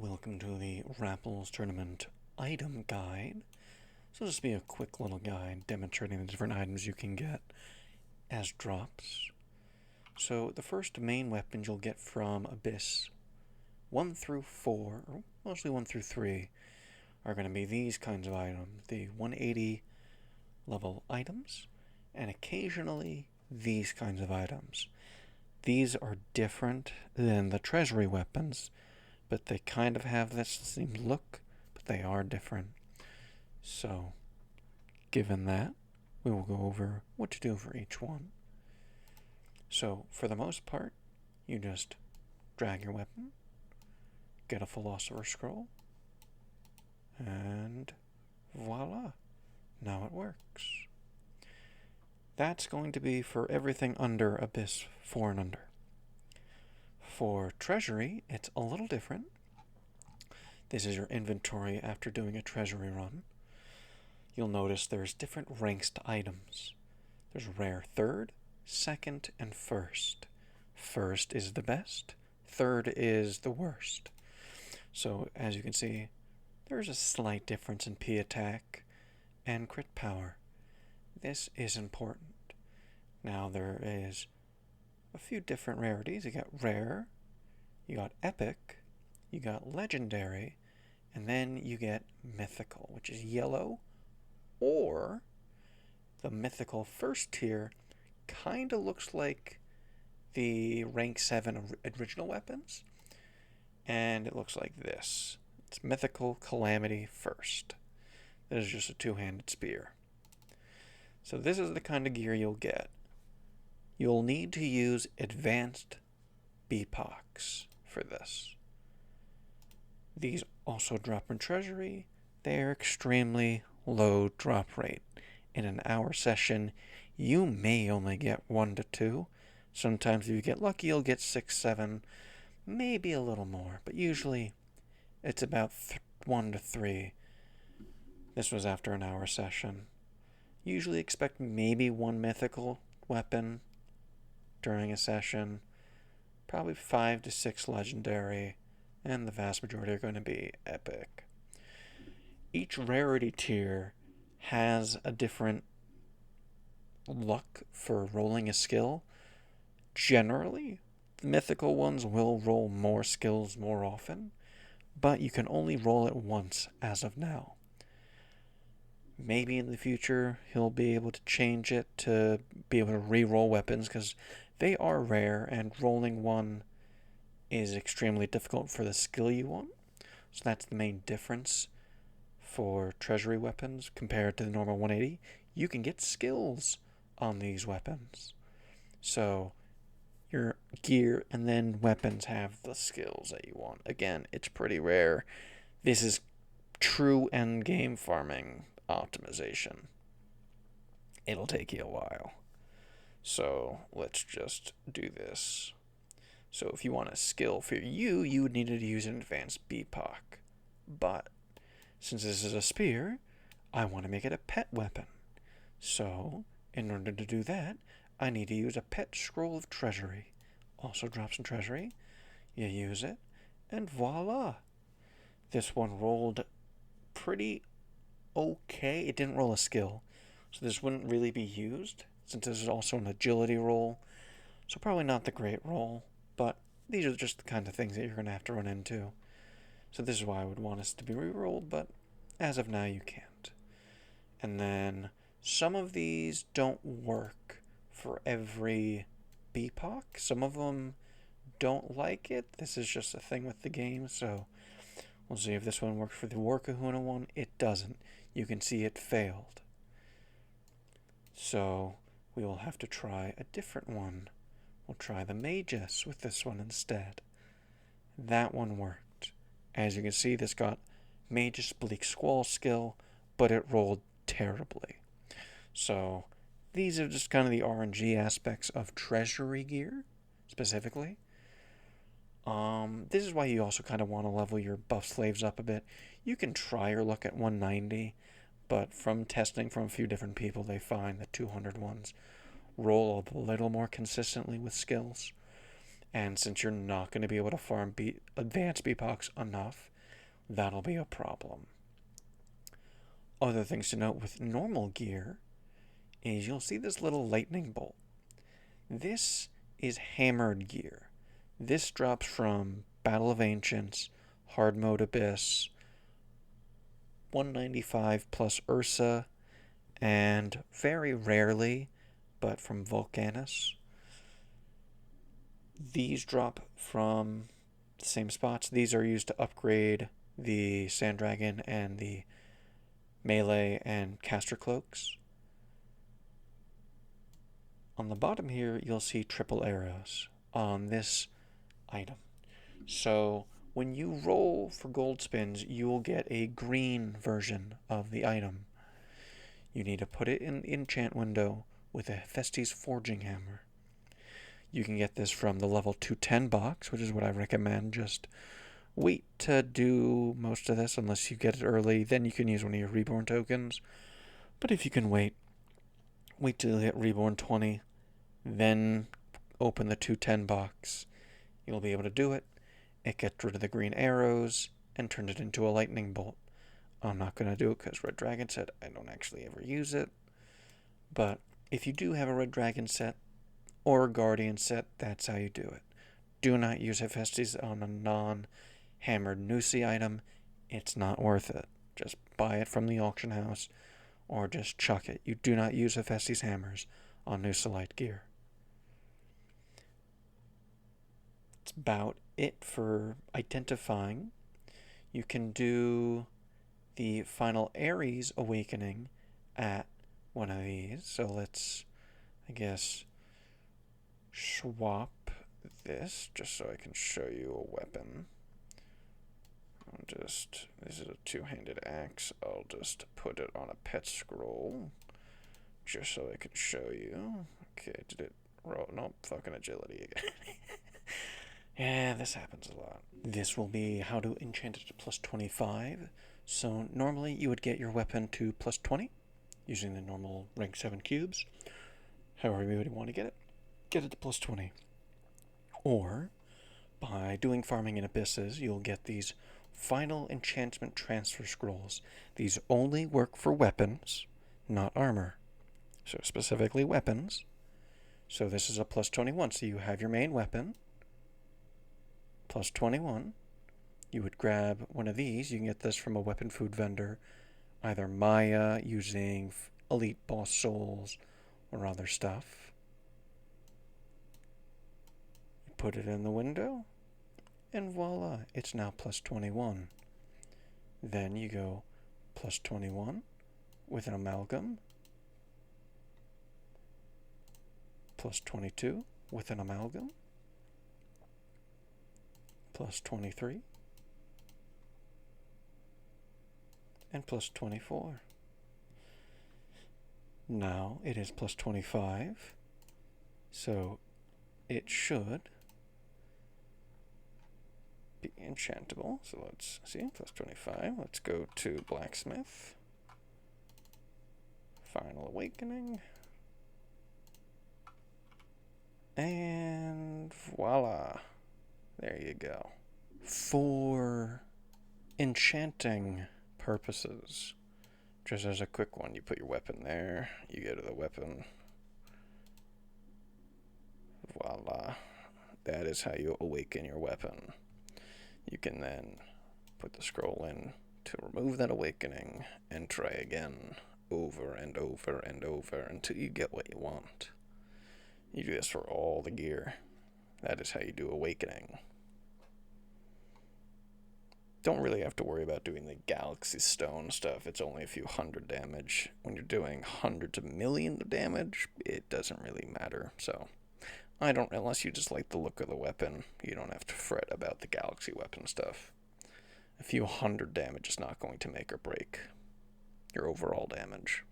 welcome to the Rappelz Tournament Item Guide. So this will be a quick little guide demonstrating the different items you can get as drops. So the first main weapons you'll get from Abyss 1 through 4, or mostly 1 through 3, are going to be these kinds of items. The 180 level items, and occasionally these kinds of items. These are different than the treasury weapons, but they kind of have this same look, but they are different. So, given that, we will go over what to do for each one. So, for the most part, you just drag your weapon, get a Philosopher's Scroll, and voila, now it works. That's going to be for everything under Abyss 4 and under. For Treasury, it's a little different. This is your inventory after doing a Treasury run. You'll notice there's different ranks to items. There's rare 3rd, 2nd, and 1st. 1st is the best, 3rd is the worst. So, as you can see, there's a slight difference in P attack and crit power. This is important. Now there is a few different rarities. You got rare, you got epic, you got legendary, and then you get mythical, which is yellow, or the mythical first tier kind of looks like the rank 7 original weapons, and it looks like this. It's mythical calamity first. That is just a two-handed spear. So this is the kind of gear you'll get. You'll need to use advanced BPOCs for this. These also drop in Treasury. They are extremely low drop rate. In an hour session, you may only get 1 to 2. Sometimes if you get lucky, you'll get 6, 7, maybe a little more. But usually, it's about 1 to 3. This was after an hour session. Usually expect maybe 1 mythical weapon during a session, probably 5 to 6 legendary, and the vast majority are going to be epic. Each rarity tier has a different luck for rolling a skill. Generally, the mythical ones will roll more skills more often, but you can only roll it once as of now. Maybe in the future he'll be able to change it to be able to re-roll weapons, because they are rare and rolling one is extremely difficult for the skill you want. So that's the main difference for treasury weapons compared to the normal 180. You can get skills on these weapons. So your gear and then weapons have the skills that you want. Again, it's pretty rare. This is true endgame farming optimization. It'll take you a while. So let's just do this. So if you want a skill for you, you would need to use an advanced BPOC. But since this is a spear, I want to make it a pet weapon. So in order to do that, I need to use a pet scroll of treasury. Also drops in treasury. You use it, and voila. This one rolled pretty okay. It didn't roll a skill, so this wouldn't really be used, since this is also an agility roll. So probably not the great roll, but these are just the kind of things that you're going to have to run into. So this is why I would want us to be re-rolled, but as of now you can't. And then some of these don't work for every BPOC. Some of them don't like it. This is just a thing with the game, so we'll see if this one works for the War Kahuna one. It doesn't. You can see it failed. So we will have to try a different one. We'll try the Magus with this one instead. That one worked. As you can see, this got Magus Bleak Squall skill, but it rolled terribly. So these are just kind of the RNG aspects of treasury gear, specifically. This is why you also kind of want to level your buff slaves up a bit. You can try your luck at 190, but from testing from a few different people, they find the 200 ones roll a little more consistently with skills. And since you're not going to be able to farm advanced BPOCs enough that'll be a problem. Other things to note with normal gear is you'll see this little lightning bolt. This is hammered gear. This drops from Battle of Ancients, Hard Mode Abyss, 195 plus Ursa, and very rarely, but from Volcanus. These drop from the same spots. These are used to upgrade the Sand Dragon and the melee and caster cloaks. On the bottom here, you'll see triple arrows on this item. So when you roll for gold spins, you will get a green version of the item. You need to put it in the enchant window with a Hephaestus forging hammer. You can get this from the level 210 box, which is what I recommend. Just wait to do most of this unless you get it early. Then you can use one of your reborn tokens. But if you can wait till you hit reborn 20, then open the 210 box. You'll be able to do it. It gets rid of the green arrows and turns it into a lightning bolt. I'm not going to do it because Red Dragon set, I don't actually ever use it. But if you do have a Red Dragon set or a Guardian set, that's how you do it. Do not use Hephaestus on a non-hammered Nusi item. It's not worth it. Just buy it from the auction house or just chuck it. You do not use Hephaestus hammers on Nusilite gear. That's about it for identifying. You can do the final Ares awakening at one of these. So let's, I guess, swap this just so I can show you a weapon. This is a two-handed axe. I'll just put it on a pet scroll just so I can show you. Okay, did it roll? Nope, fucking agility again. Yeah, this happens a lot. This will be how to enchant it to plus 25. So normally you would get your weapon to plus 20 using the normal rank 7 cubes. However you would want to get it to plus 20. Or by doing farming in abysses, you'll get these final enchantment transfer scrolls. These only work for weapons, not armor. So specifically weapons. So this is a plus 21. So you have your main weapon, plus 21. You would grab one of these. You can get this from a weapon food vendor, either Maya using elite boss souls or other stuff. You put it in the window, and voila, it's now plus 21. Then you go plus 21 with an amalgam, plus 22 with an amalgam, plus 23, and plus 24. Now it is plus 25, so it should be enchantable. So let's see, plus 25. Let's go to Blacksmith. Final Awakening. And voila. There you go. For enchanting purposes, just as a quick one, you put your weapon there, you go to the weapon. Voila. That is how you awaken your weapon. You can then put the scroll in to remove that awakening and try again over and over and over until you get what you want. You do this for all the gear. That is how you do awakening. Don't really have to worry about doing the Galaxy Stone stuff. It's only a few hundred damage. When you're doing hundreds of millions of damage, it doesn't really matter. So, unless you just like the look of the weapon, you don't have to fret about the Galaxy weapon stuff. A few hundred damage is not going to make or break your overall damage.